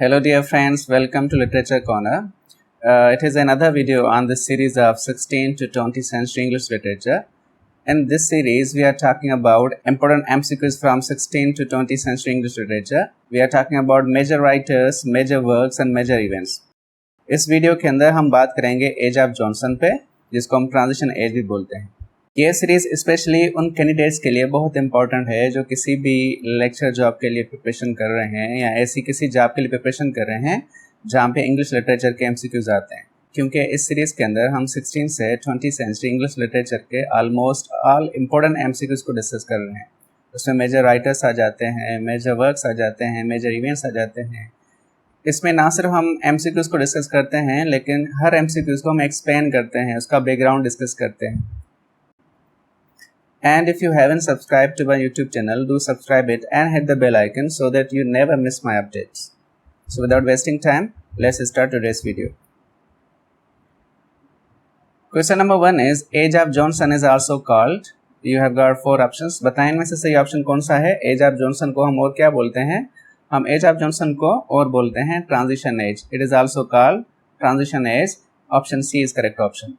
Hello dear friends, welcome to Literature Corner. It is another video on this series of 16th to 20th century English literature. In this series, we are talking about important MCQs from 16th to 20th century English literature. We are talking about major writers, major works and major events. इस video के अंदर हम बात करेंगे as of Johnson पे, जिसको हम transition as भी बोलते हैं। ये सीरीज स्पेशली उन कैंडिडेट्स के लिए बहुत इंपॉर्टेंट है जो किसी भी लेक्चर जॉब के लिए प्रिपरेशन कर रहे हैं या ऐसी किसी जॉब के लिए प्रिपरेशन कर रहे हैं जहाँ पे इंग्लिश लिटरेचर के एमसीक्यूज आते हैं, क्योंकि इस सीरीज के अंदर हम 16 से 20 सेंचुरी इंग्लिश लिटरेचर के ऑलमोस्ट ऑल इम्पोर्टेंट एमसीक्यूज को डिस्कस कर रहे हैं। उसमें मेजर राइटर्स आ जाते हैं, मेजर वर्क्स आ जाते हैं, मेजर इवेंट्स आ जाते हैं। इसमें ना सिर्फ हम एमसीक्यूज को डिस्कस करते हैं, लेकिन हर एमसीक्यूज को हम एक्सप्लेन करते हैं, उसका बैकग्राउंड डिस्कस करते हैं। And if you haven't subscribed to my YouTube channel, do subscribe it and hit the bell icon so that you never miss my updates. So without wasting time, let's start today's video. Question number 1 is Age of Johnson is also called. You have got 4 options. बताएं इनमें से सही option कौन सा है। As of Johnson को हम और क्या बोलते हैं? हम एज ऑफ जॉनसन को और बोलते हैं transition age. It is also called transition age. Option C is correct option.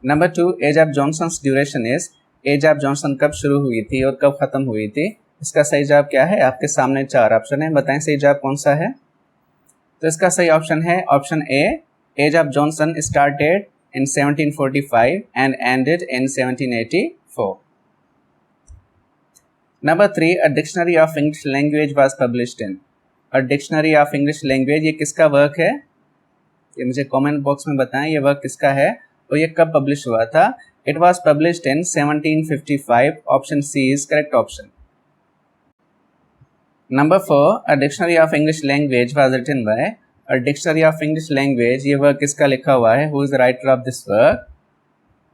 Number 2, age of Johnson's duration is. Age of Johnson कब शुरू हुई थी और कब खत्म हुई थी? इसका सही जवाब क्या है? आपके सामने 4 ऑप्शन है, बताएं सही जवाब कौन सा है। तो इसका सही ऑप्शन है option A. Age of Johnson started in 1745 and ended in 1784. Number 3, a dictionary of English language was published in. A dictionary of English language, ये किसका वर्क है? ये मुझे कमेंट बॉक्स में बताएं ये वर्क किसका है और ये कब पब्लिश हुआ था। It was published in 1755. Option C is correct option. Number 4, a dictionary of English language was written by. A dictionary of English language, ये वर्क किसका लिखा हुआ है? Who is the writer of this work?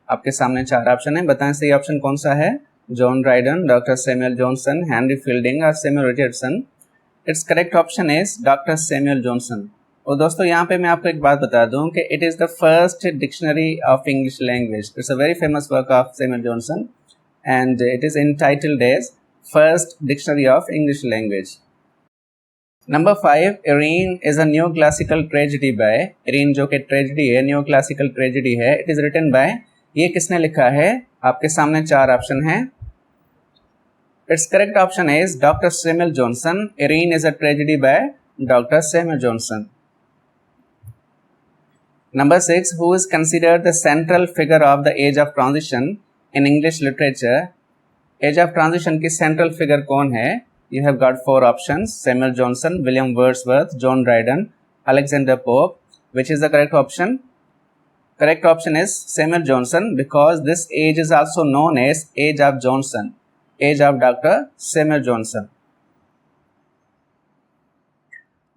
आपके सामने 4 option है, बताएं सही ऑप्शन कौन सा है। John Dryden, doctor Samuel Johnson, Henry Fielding और Samuel Richardson. It's correct option is doctor Samuel Johnson. और दोस्तों यहाँ पे मैं आपको एक बात बता दूं कि it is the first dictionary of English language. It's a very famous work of Samuel Johnson and it is entitled as first dictionary of English language. Number 5, Irene is a neo classical tragedy by. Irene जो कि tragedy है, neo classical tragedy है। It is written by, ये किसने लिखा है? आपके सामने 4 ऑप्शन हैं। It's correct option is doctor Samuel Johnson. Irene is a tragedy by doctor Samuel Johnson. Number 6, who is considered the central figure of the age of transition in English literature. Age of transition की central figure कौन है? You have got 4 options: Samuel Johnson, William Wordsworth, John Dryden, Alexander Pope. Which is the correct option? Correct option is Samuel Johnson, because this age is also known as Age of Johnson, age of Dr. Samuel Johnson.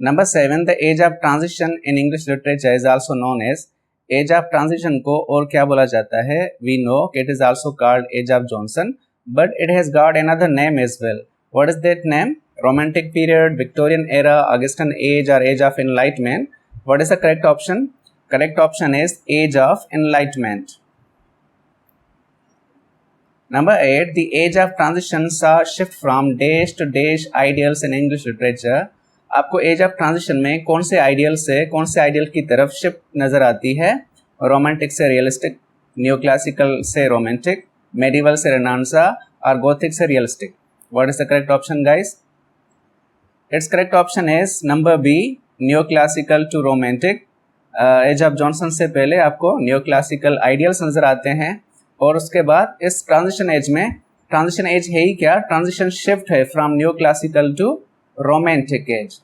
Number 7, the age of transition in English literature is also known as. Age of transition को और क्या बोला जाता है? We know it is also called Age of Johnson, but it has got another name as well. What is that name? Romantic period, Victorian era, Augustan age or age of enlightenment. What is the correct option? Correct option is age of enlightenment. Number 8, the age of transition saw shift from dash to dash ideals in English literature. आपको age of transition में कौन से ideal से कौन से ideal की तरफ shift नजर आती है? रोमांटिक से रियलिस्टिक, न्यू क्लासिकल से रोमांटिक, मेडिवल से रेनांसा और गोथिक से realistic. What is the correct option, guys? Its correct option is number B, neoclassical to romantic. Age of Johnson से पहले आपको neoclassical ideals नजर आते हैं और उसके बाद इस ट्रांजिशन एज में, ट्रांजिशन एज है ही क्या? ट्रांजिशन शिफ्ट है from neoclassical to romantic age.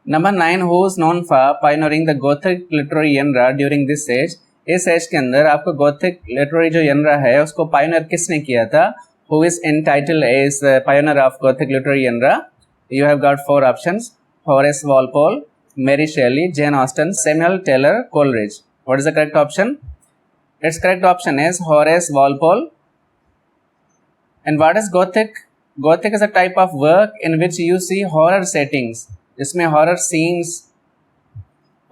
Number 9, who is known for pioneering the Gothic literary genre during this age? इस एज के अंदर आपको Gothic literary जो genre है उसको पायोनियर किसने किया था? Who is entitled as the pioneer of Gothic literary genre? You have got 4 options: Horace Walpole, Mary Shelley, Jane Austen, Samuel Taylor Coleridge. What is the correct option? Its correct option is Horace Walpole. And what is Gothic? Gothic is a type of work in which you see horror settings. जिसमें horror scenes,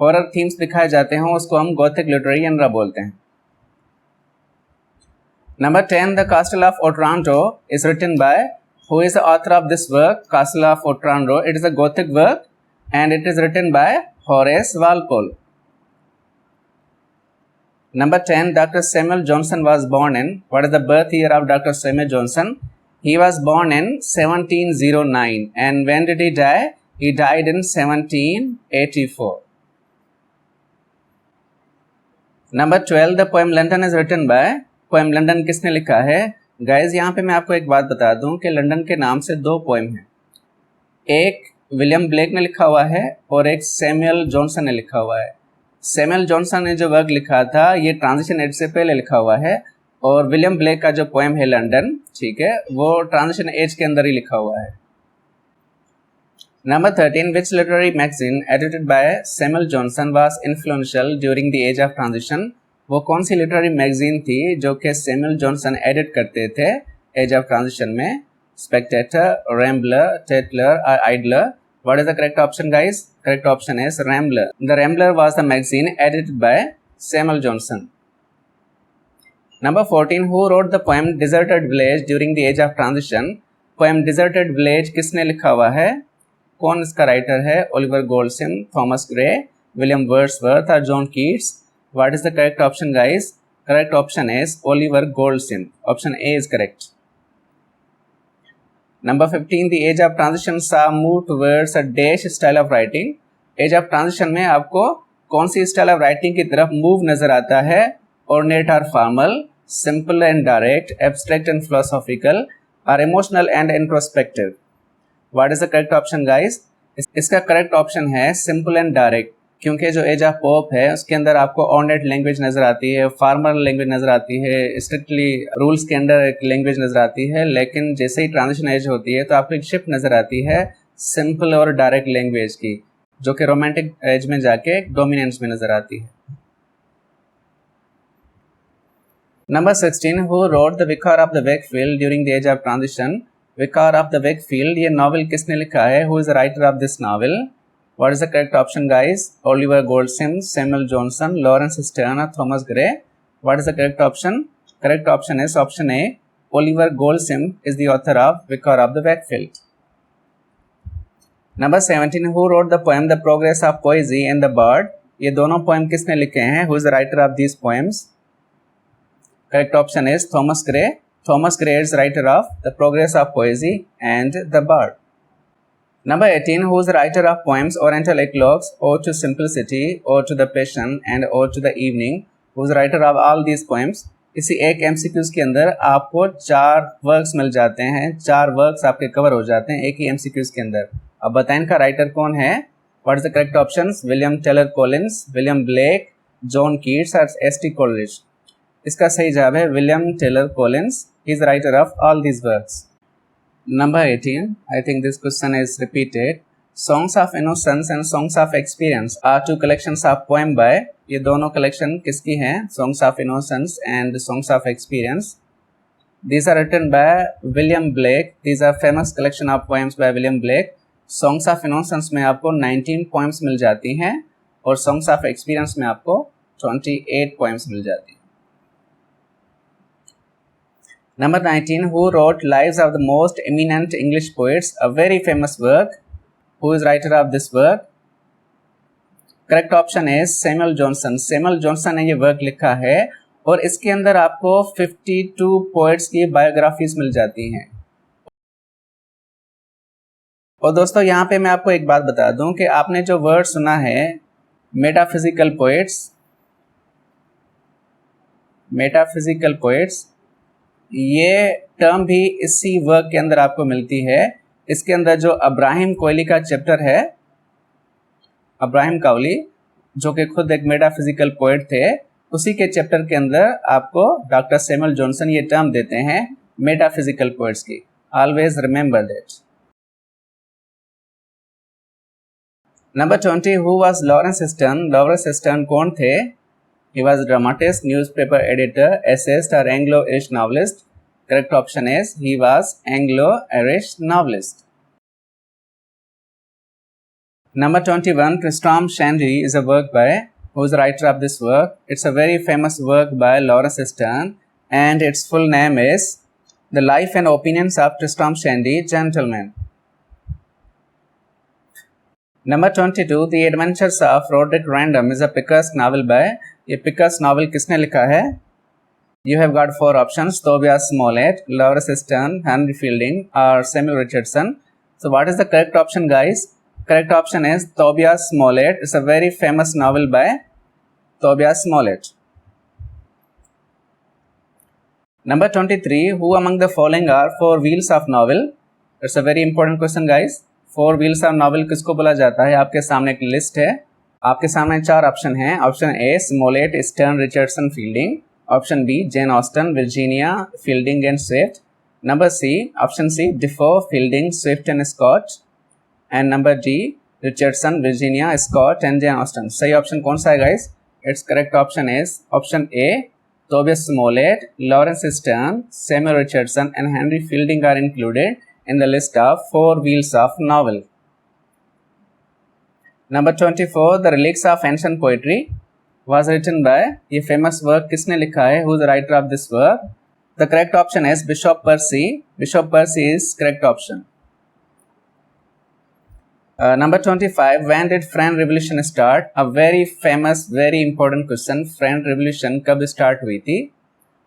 horror themes दिखाए जाते हैं, उसको हम Gothic literary genre बोलते हैं। Number 10, The Castle of Otranto is written by. Who is the author of this work? Castle of Otranto. It is a Gothic work and it is written by Horace Walpole. Number 10, Dr. Samuel Johnson was born in, what is the birth year of Dr. Samuel Johnson? He was born in 1709, and when did he die? He died in 1784. Number 12, the poem London is written by, poem London किसने लिखा है? Guys यहाँ पे मैं आपको एक बात बता दूं कि लंदन के नाम से दो पोएम हैं, एक विलियम ब्लेक ने लिखा हुआ है और एक सैमुअल जॉनसन ने लिखा हुआ है। सैमुअल जॉनसन ने जो वर्क लिखा था ये ट्रांजिशन एज से पहले लिखा हुआ है, और विलियम ब्लेक का जो पोएम है लंदन, ठीक है, वो ट्रांजिशन एज के अंदर ही लिखा हुआ है। Number 13, which literary magazine edited by Samuel Johnson was influential during the age of transition? वो कौन सी लिटरेरी मैगजीन थी जो कि सैमुअल जॉनसन एडिट करते थे एज ऑफ ट्रांजिशन में? स्पेक्टेटर, रैम्बलर, टेटलर और idler? What is the correct option, guys? Correct option is Rambler. The Rambler was the magazine edited by Samuel Johnson. Number 14, who wrote the poem Deserted Village during the age of transition? Poem Deserted Village किसने लिखा हुआ है? कौन इसका writer है? Oliver Goldsmith, Thomas Gray, William Wordsworth और John Keats? What is the correct option, guys? Correct option is Oliver Goldsmith. Option A is correct. Number 15, the age of transition saw move towards a dash style of writing. Age of transition में आपको कौन सी style of writing की तरफ move नजर आता है? Ornate or formal, simple and direct, abstract and philosophical, or emotional and introspective? What is the correct option, guys? इसका correct option है सिंपल एंड डायरेक्ट, क्योंकि जो एज ऑफ पोप है उसके अंदर आपको ऑर्नेट लैंग्वेज नजर आती है, फॉर्मल लैंग्वेज नजर आती है, स्ट्रिक्टली रूल्स के अंदर एक लैंग्वेज नजर आती है, लेकिन जैसे ही ट्रांजिशन एज होती है तो आपको एक शिफ्ट नजर आती है सिंपल और डायरेक्ट लैंग्वेज की, जो कि रोमांटिक एज में जाके डोमिनेंस में नजर आती है। Number 16, who wrote The Vicar of the Wakefield during the age of transition? Vicar of the Wakefield, ये नॉवल किसने लिखा है? Who is the writer of this novel? What is the correct option, guys? Oliver Goldsmith, Samuel Johnson, Lawrence Stern or Thomas Gray? What is the correct option? Correct option is option A. Oliver Goldsmith is the author of Vicar of the Wakefield. Number 17, who wrote the poem The Progress of Poesy and the Bard? ये दोनों poem किसने लिखे हैं? Who is the writer of these poems? Correct option is Thomas Gray. Thomas Gray is writer of The Progress of Poesy and the Bard. Number 18, who is the writer of poems Oriental Eclogues, Ode to Simplicity, Ode to the Passion and Ode to the Evening? Who is the writer of all these poems? इसी एक MCQs के अंदर आपको 4 works मिल जाते हैं, 4 works आपके cover हो जाते हैं एक ही MCQs के अंदर। अब बताएं इनका राइटर कौन है? What is the correct options? William Taylor Collins, William Blake, John Keats और S.T. Coleridge? इसका सही जवाब है William Taylor Collins. He is the writer of all these works. Number 18, I think this question is repeated. Songs of Innocence and Songs of Experience are 2 collections of poem by, ये दोनों collection किसकी हैं? Songs of Innocence and Songs of Experience. These are written by William Blake. These are famous collection of poems by William Blake. Songs of Innocence में आपको 19 poems मिल जाती हैं और Songs of Experience में आपको 28 poems मिल जाती हैं. Number 19, who wrote Lives of the Most Eminent English Poets, a very famous work? Who is writer of this work? Correct option is Samuel Johnson. Samuel Johnson ने ये work लिखा है और इसके अंदर आपको 52 पोएट्स की बायोग्राफीज मिल जाती हैं. और दोस्तों यहाँ पे मैं आपको एक बात बता दूं कि आपने जो वर्ड सुना है मेटाफिजिकल पोएट्स, ये टर्म भी इसी वर्क के अंदर आपको मिलती है. इसके अंदर जो अब्राहिम कोयली का चैप्टर है, अब्राहिम काउली जो कि खुद एक मेटाफिजिकल पोएट थे, उसी के चैप्टर के अंदर आपको डॉक्टर सैमुअल जॉनसन ये टर्म देते हैं मेटाफिजिकल पोएट्स की. Always remember that. Number 20, who was Lawrence stern? Lawrence stern कौन थे? He was a dramatist, newspaper editor, essayist or Anglo-Irish novelist. Correct option is he was Anglo-Irish novelist. Number 21, Tristram Shandy is a work by, who is the writer of this work? It's a very famous work by Lawrence Stern and its full name is The Life and Opinions of Tristram Shandy, Gentleman. Number 22, The Adventures of Roderick Random is a Picaresque novel by, ये Picaresque novel किसने लिखा है? You have got 4 options, Tobias Smollett, Laurence Sterne, Henry Fielding or Samuel Richardson. So what is the correct option, guys? Correct option is Tobias Smollett. It's a very famous novel by Tobias Smollett. Number 23, who among the following are 4 wheels of novel? It's a very important question, guys. 4 wheels of novel किसको बोला जाता है? आपके सामने एक list है, आपके सामने 4 ऑप्शन हैं. Option A Smollett, Sterne, Richardson, Fielding. Option B Jane Austen, Virginia, Fielding and Swift. Number C, option C Defoe, Fielding, Swift and Scott. And number D Richardson, Virginia, Scott and Jane Austen. सही option कौन सा है, guys? It's correct option is option A Tobias Smollett, Laurence Sterne, Samuel Richardson and Henry Fielding are included in the list of 4 wheels of novel. Number 24, The Relics of Ancient Poetry was written by, ये famous work किसने लिखा है? Who is the writer of this work? The correct option is Bishop Percy. Bishop Percy is correct option. Number 25, when did French Revolution start? A very famous, very important question. French Revolution कब start हुई थी?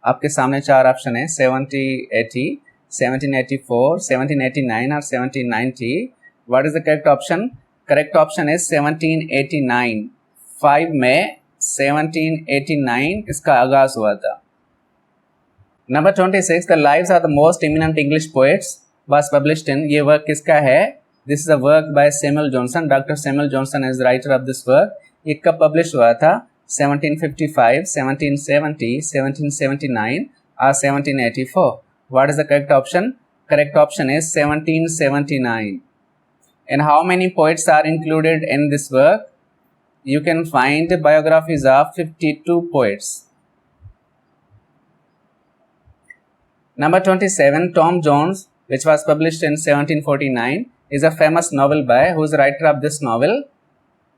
आपके सामने 4 option है, 1780, 1784, 1789 और 1790. What is the correct option? Correct option is 1789. 5 मई 1789 इसका आगाज हुआ था. Number 26, The Lives of the Most Eminent English Poets was published in, ये वर्क किसका है? This is a work by Samuel Johnson. Dr. Samuel Johnson is the writer of this work. ये कब publish हुआ था? 1755, 1770, 1779 or 1784. What is the correct option? Correct option is 1779. And how many poets are included in this work? You can find biographies of 52 poets. Number 27, Tom Jones, which was published in 1749, is a famous novel by, who is the writer of this novel?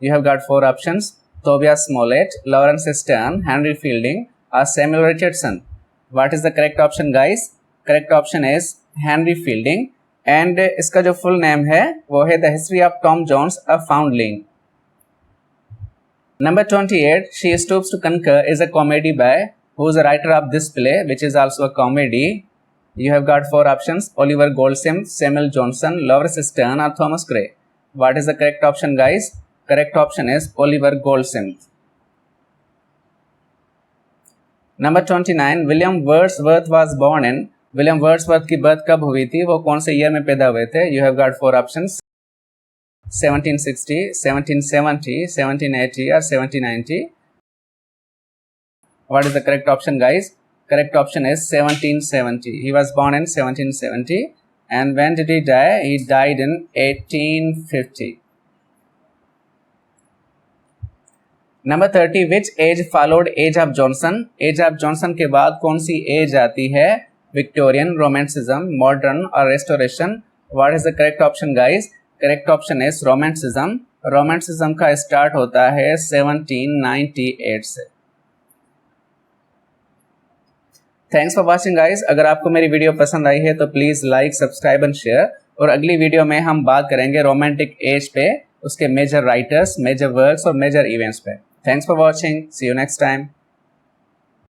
You have got 4 options, Tobias Smollett, Laurence Sterne, Henry Fielding or Samuel Richardson. What is the correct option, guys? Correct option is Henry Fielding. And इसका जो full name है वो है The History of Tom Jones, a Foundling. Number 28, She Stoops to Conquer is a comedy by, who is the writer of this play, which is also a comedy? You have got 4 options, Oliver Goldsmith, Samuel Johnson, Laurence Sterne or Thomas Gray. What is the correct option, guys? Correct option is Oliver Goldsmith. Number 29, William Wordsworth was born in, William Wordsworth की birth कब हुई थी? वो कौन से year में पैदा हुए थे? You have got 4 options, 1760, 1770, 1780 or 1790. What is the correct option, guys? Correct option is 1770. He was born in 1770. And when did he die? He died in 1850. Number 30, which age followed age of Johnson? Age of Johnson के बाद कौन सी age आती है? Victorian, Romanticism, Modern or Restoration? What is the correct option, guys? Correct option is Romanticism. Romanticism का start होता है 1798 से. Thanks for watching, guys. अगर आपको मेरी वीडियो पसंद आई है तो please like, subscribe and share. और अगली वीडियो में हम बात करेंगे रोमांटिक एज पे, उसके मेजर राइटर्स, मेजर वर्क्स और मेजर इवेंट्स पे. Thanks for watching. See you next time.